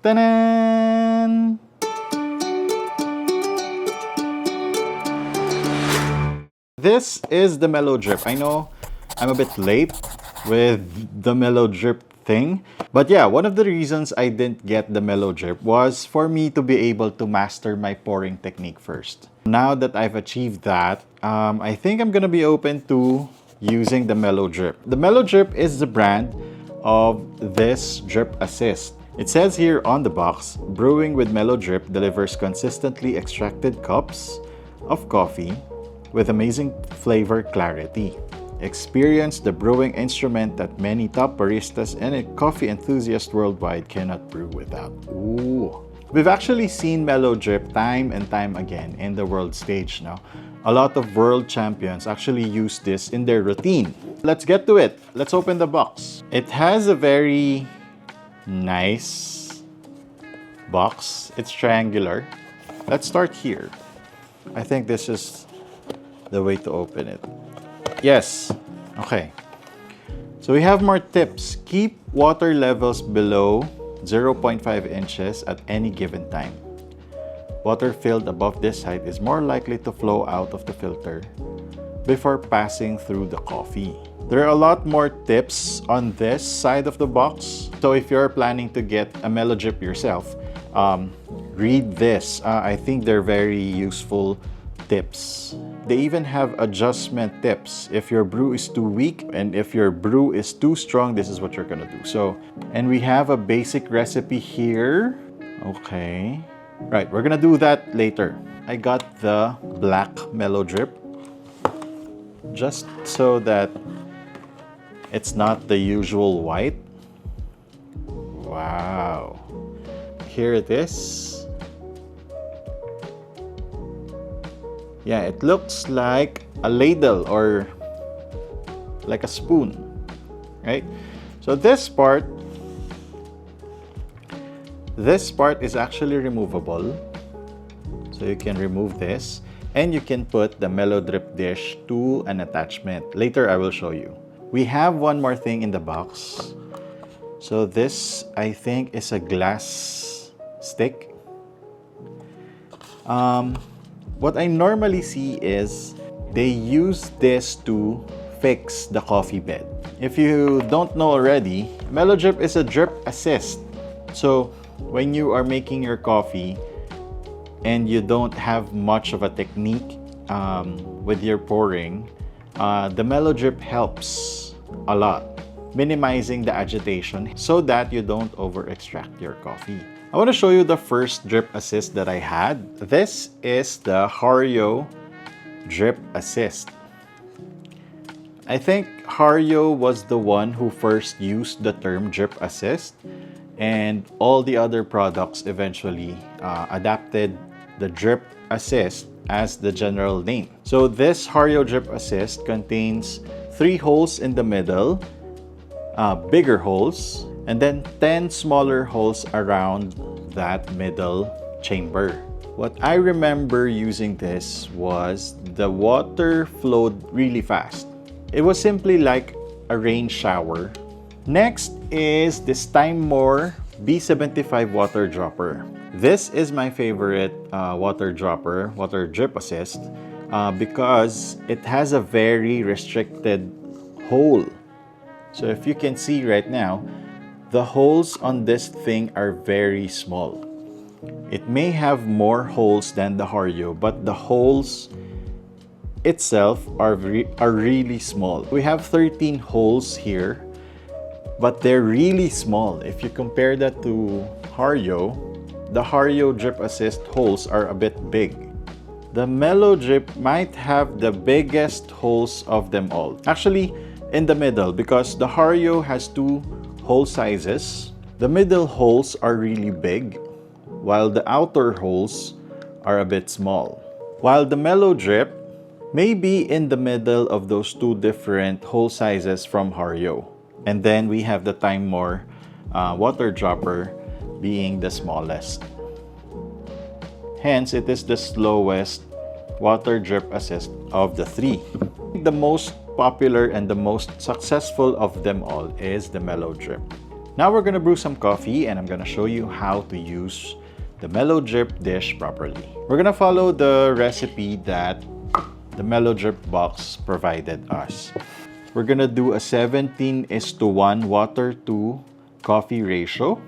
Ta-da! This is the Melodrip. I know I'm a bit late with the Melodrip thing, but yeah, one of the reasons I didn't get the Melodrip was for me to be able to master my pouring technique first. Now that I've achieved that, I think I'm gonna be open to using the Melodrip. The Melodrip is the brand of this Drip Assist. It says here on the box, brewing with Melodrip delivers consistently extracted cups of coffee with amazing flavor clarity. Experience the brewing instrument that many top baristas and coffee enthusiasts worldwide cannot brew without. Ooh. We've actually seen Melodrip time and time again in the world stage now. A lot of world champions actually use this in their routine. Let's get to it. Let's open the box. It has a very nice box. It's triangular. Let's start here. I think this is the way to open it. Yes. Okay. So we have more tips. Keep water levels below 0.5 inches at any given time. Water filled above this height is more likely to flow out of the filter before passing through the coffee. There are a lot more tips on this side of the box. So if you're planning to get a Melodrip yourself, read this. I think they're very useful tips. They even have adjustment tips. If your brew is too weak and if your brew is too strong, this is what you're gonna do. So, and we have a basic recipe here. Okay. Right, we're gonna do that later. I got the black Melodrip just so that it's not the usual white. Wow. Here it is. Yeah, it looks like a ladle or like a spoon, right? So this part is actually removable. So you can remove this and you can put the Melodrip dish to an attachment. Later, I will show you. We have one more thing in the box. So this, I think, is a glass stick. What I normally see is they use this to fix the coffee bed. If you don't know already, Melodrip is a drip assist. So when you are making your coffee and you don't have much of a technique with your pouring, the Melodrip helps a lot, minimizing the agitation so that you don't over extract your coffee. I want to show you the first drip assist that I had. This is the Hario Drip Assist. I think Hario was the one who first used the term drip assist, and all the other products eventually adapted the drip assist as the general name. So this Hario Drip Assist contains 3 holes in the middle, bigger holes, and then 10 smaller holes around that middle chamber. What I remember using this was the water flowed really fast. It was simply like a rain shower. Next is this Timemore B75 water dropper. This is my favorite water dropper, water drip assist, because it has a very restricted hole. So if you can see right now, the holes on this thing are very small. It may have more holes than the Hario, but the holes itself are really small. We have 13 holes here, but they're really small. If you compare that to Hario, the Hario Drip Assist holes are a bit big. The Melodrip might have the biggest holes of them all. Actually, in the middle, because the Hario has 2 hole sizes. The middle holes are really big, while the outer holes are a bit small. While the Melodrip may be in the middle of those 2 different hole sizes from Hario. And then we have the Timemore water dropper being the smallest. Hence, it is the slowest water drip assist of the 3. The most popular and the most successful of them all is the Melodrip. Now we're gonna brew some coffee, and I'm gonna show you how to use the Melodrip dish properly. We're gonna follow the recipe that the Melodrip box provided us. We're gonna do a 17:1 water to coffee ratio.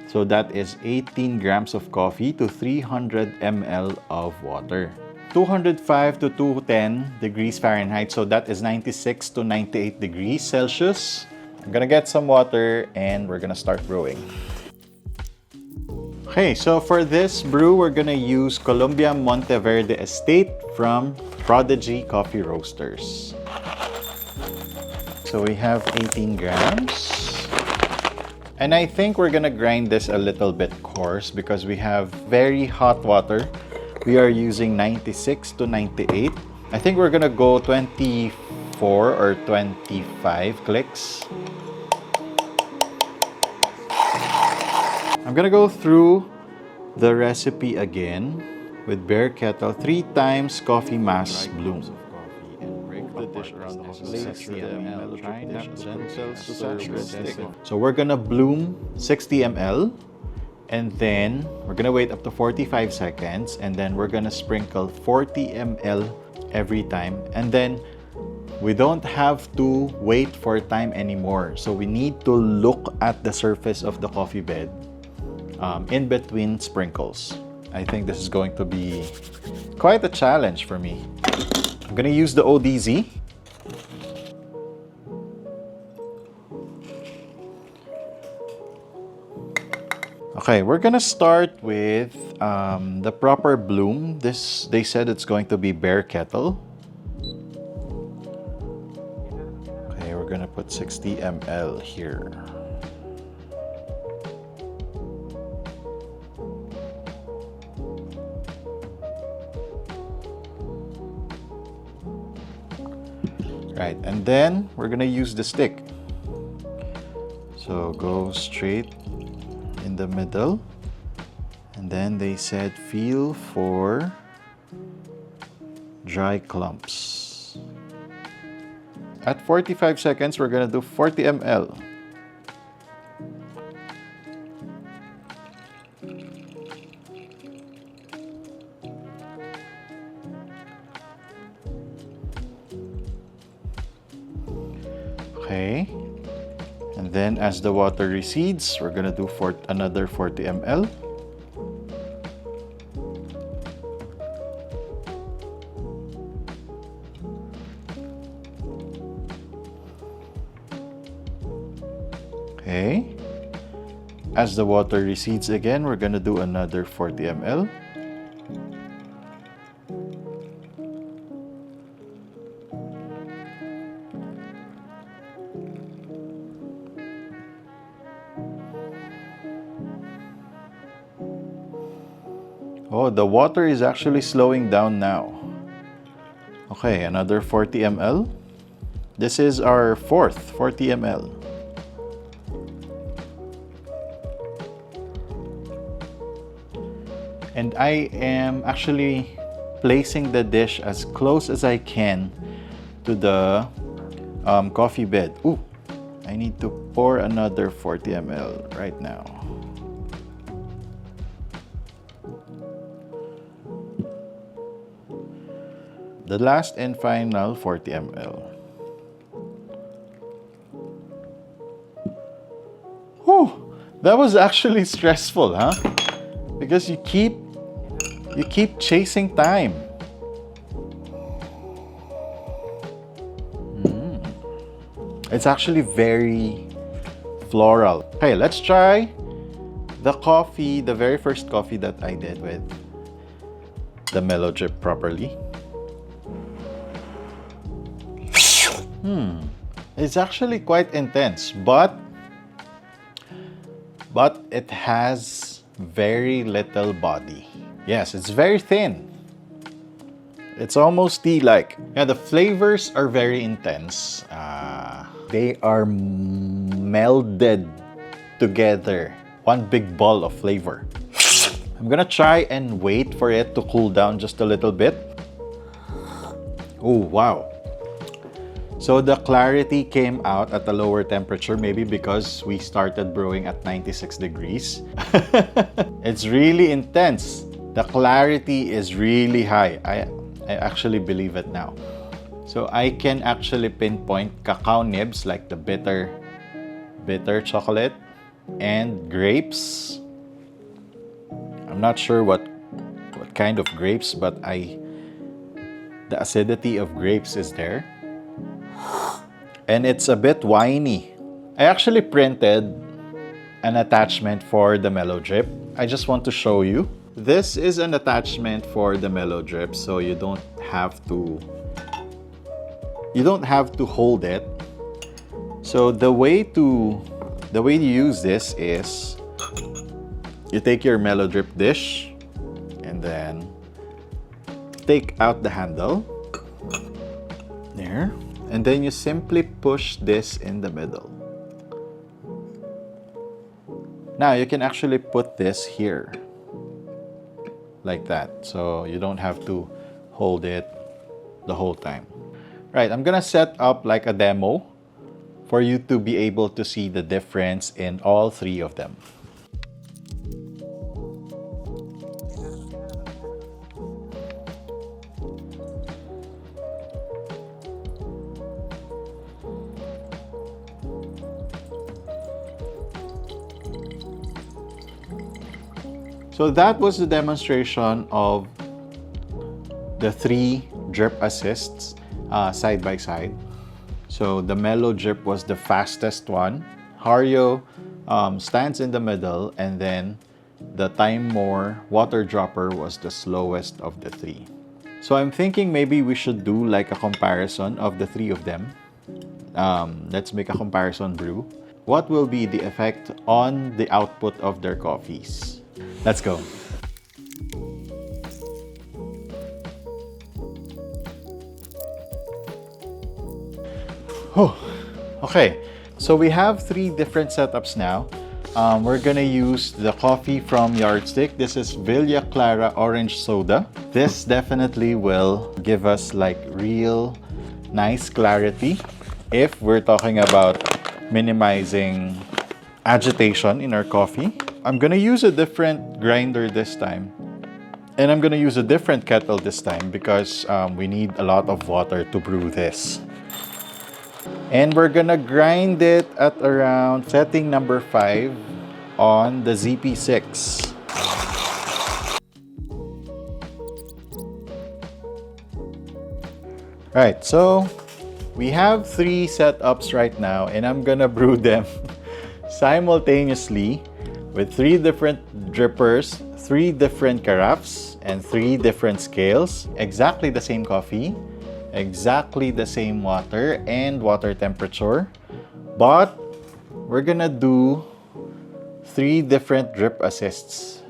So that is 18 grams of coffee to 300 ml of water. 205 to 210 degrees Fahrenheit, so that is 96 to 98 degrees Celsius. I'm gonna get some water and we're gonna start brewing. Okay, so for this brew, we're gonna use Colombia Monteverde Estate from Prodigy Coffee Roasters. So we have 18 grams. And I think we're gonna grind this a little bit coarse because we have very hot water. We are using 96 to 98. I think we're gonna go 24 or 25 clicks. I'm gonna go through the recipe again with bare kettle, 3 times coffee mass bloom. So we're gonna bloom 60 ml, and then we're gonna wait up to 45 seconds, and then we're gonna sprinkle 40 ml every time, and then we don't have to wait for time anymore. So we need to look at the surface of the coffee bed in between sprinkles. I think this is going to be quite a challenge for me. I'm gonna use the ODZ. Okay, we're gonna start with the proper bloom. They said it's going to be bare kettle. Okay, we're gonna put 60 ml here. Right, and then we're gonna use the stick. So go straight in the middle, and then they said feel for dry clumps. At 45 seconds, we're gonna do 40 ml. Okay, and then as the water recedes, we're gonna do another 40 ml. Okay, as the water recedes again, we're gonna do another 40 ml. Oh, the water is actually slowing down now. Okay, another 40 ml. This is our fourth 40 ml. And I am actually placing the dish as close as I can to the coffee bed. Ooh, I need to pour another 40 ml right now. The last and final 40 ml. Whew, that was actually stressful, huh? Because you keep chasing time. It's actually very floral. Okay, let's try the coffee, the very first coffee that I did with the Melodrip properly. It's actually quite intense, but it has very little body. Yes, it's very thin. It's almost tea-like. Yeah, the flavors are very intense. They are melded together. One big ball of flavor. I'm gonna try and wait for it to cool down just a little bit. Oh, wow. So the clarity came out at a lower temperature, maybe because we started brewing at 96 degrees. It's really intense. The clarity is really high. I actually believe it now. So I can actually pinpoint cacao nibs like the bitter chocolate and grapes. I'm not sure what kind of grapes, but the acidity of grapes is there. And it's a bit winey. I actually printed an attachment for the Melodrip. I just want to show you. This is an attachment for the Melodrip, so you don't have to hold it. So the way to use this is you take your Melodrip dish and then take out the handle there, and then you simply push this in the middle. Now you can actually put this here like that, so you don't have to hold it the whole time. Right, I'm gonna set up like a demo for you to be able to see the difference in all three of them. So that was the demonstration of the 3 drip assists side by side. So the Melodrip was the fastest one. Hario stands in the middle, and then the Timemore Water Dropper was the slowest of the 3. So I'm thinking maybe we should do like a comparison of the 3 of them. Let's make a comparison brew. What will be the effect on the output of their coffees? Let's go. Oh, okay, so we have 3 different setups now. We're gonna use the coffee from Yardstick. This is Villa Clara Orange Soda. This definitely will give us like real nice clarity if we're talking about minimizing agitation in our coffee. I'm gonna use a different grinder this time. And I'm gonna use a different kettle this time because we need a lot of water to brew this. And we're gonna grind it at around setting number 5 on the ZP6. Right, so we have 3 setups right now, and I'm gonna brew them simultaneously with 3 different drippers, 3 different carafes, and 3 different scales. Exactly the same coffee, exactly the same water and water temperature, but we're gonna do 3 different drip assists.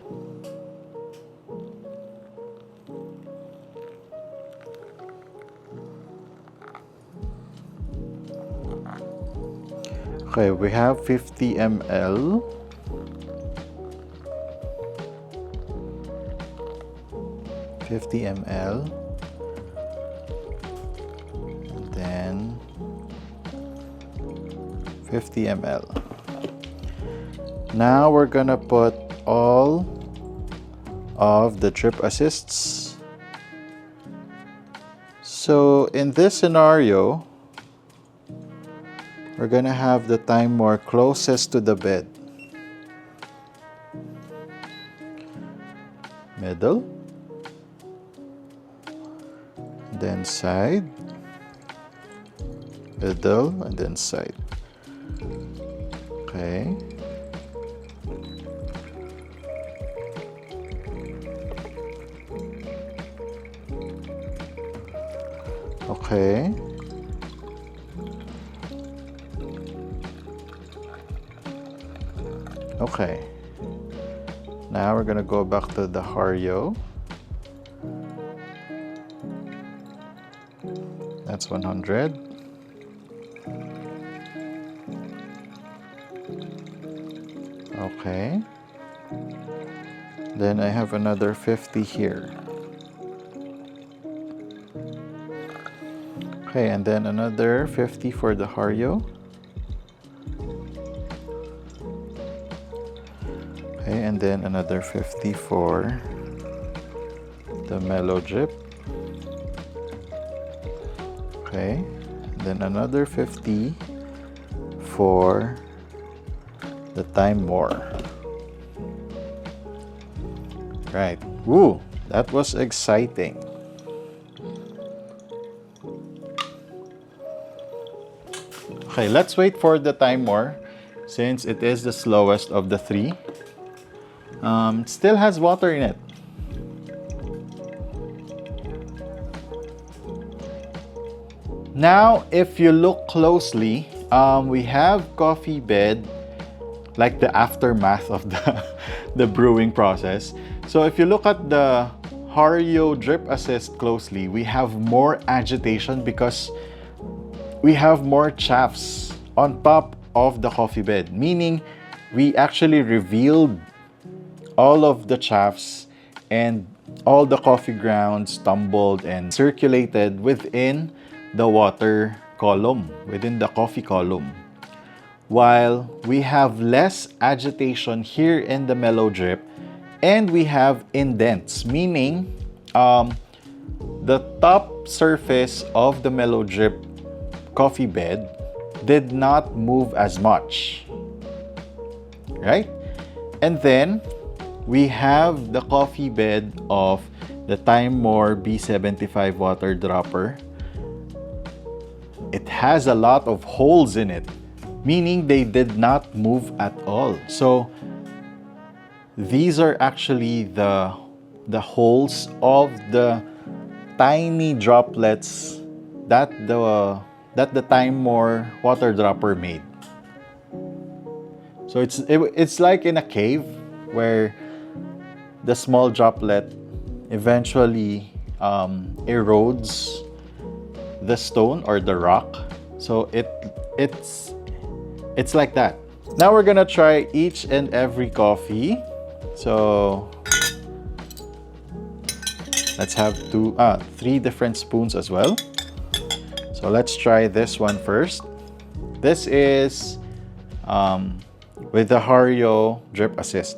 Okay, we have 50 ml. And then 50 ml. Now we're gonna put all of the drip assists. So in this scenario, we're gonna have the Timemore closest to the bed. Middle. Then side. Middle and then side. Okay. Okay. Okay. Now we're gonna go back to the Hario. That's 100. Okay. Then I have another 50 here. Okay, and then another 50 for the Hario. Okay, and then another 50 for the Melodrip. Okay, and then another 50 for the Timemore. Right. Woo! That was exciting. Okay, let's wait for the Timemore since it is the slowest of the three. It still has water in it. Now, if you look closely, we have coffee bed, like the aftermath of the brewing process. So if you look at the Hario Drip Assist closely, we have more agitation because we have more chaffs on top of the coffee bed, meaning we actually revealed all of the chaffs and all the coffee grounds tumbled and circulated within the water column, within the coffee column. While we have less agitation here in the Melodrip, and we have indents, meaning the top surface of the Melodrip coffee bed did not move as much, right? And then we have the coffee bed of the Timemore B75 water dropper. It has a lot of holes in it, meaning they did not move at all. So these are actually the holes of the tiny droplets that the Timemore water dropper made. So it's like in a cave where the small droplet eventually erodes the stone or the rock. So it's like that. Now we're gonna try each and every coffee. So let's have three different spoons as well. So let's try this one first. This is with the Hario Drip Assist.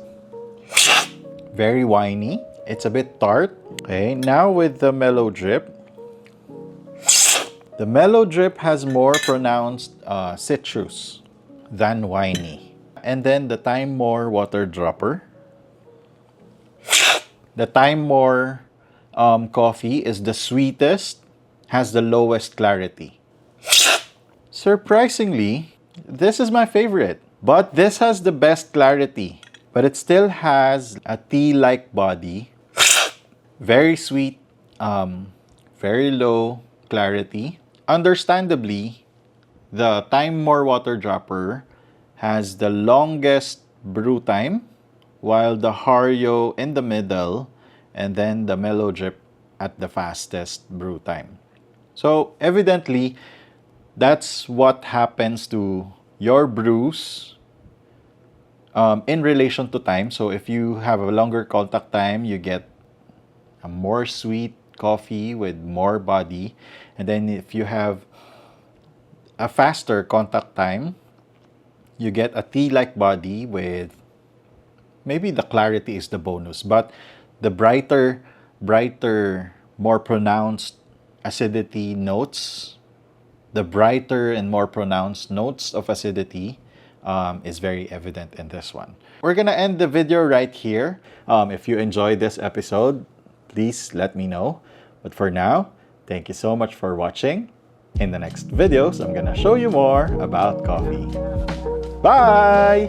Very winey. It's a bit tart. Okay, now with the Melodrip. The Melodrip has more pronounced citrus than winey. And then the Timemore water dropper. The Timemore coffee is the sweetest, has the lowest clarity. Surprisingly, this is my favorite, but this has the best clarity. But it still has a tea-like body, very sweet, very low clarity. Understandably, the Timemore water dropper has the longest brew time, while the Hario in the middle, and then the Melodrip at the fastest brew time. So evidently, that's what happens to your brews in relation to time. So if you have a longer contact time, you get a more sweet coffee with more body. And then if you have a faster contact time, you get a tea-like body with, maybe the clarity is the bonus, but the brighter, more pronounced acidity notes, the brighter and more pronounced notes of acidity is very evident in this one. We're gonna end the video right here. If you enjoyed this episode, please let me know. But for now, thank you so much for watching. In the next videos, I'm gonna show you more about coffee. Bye!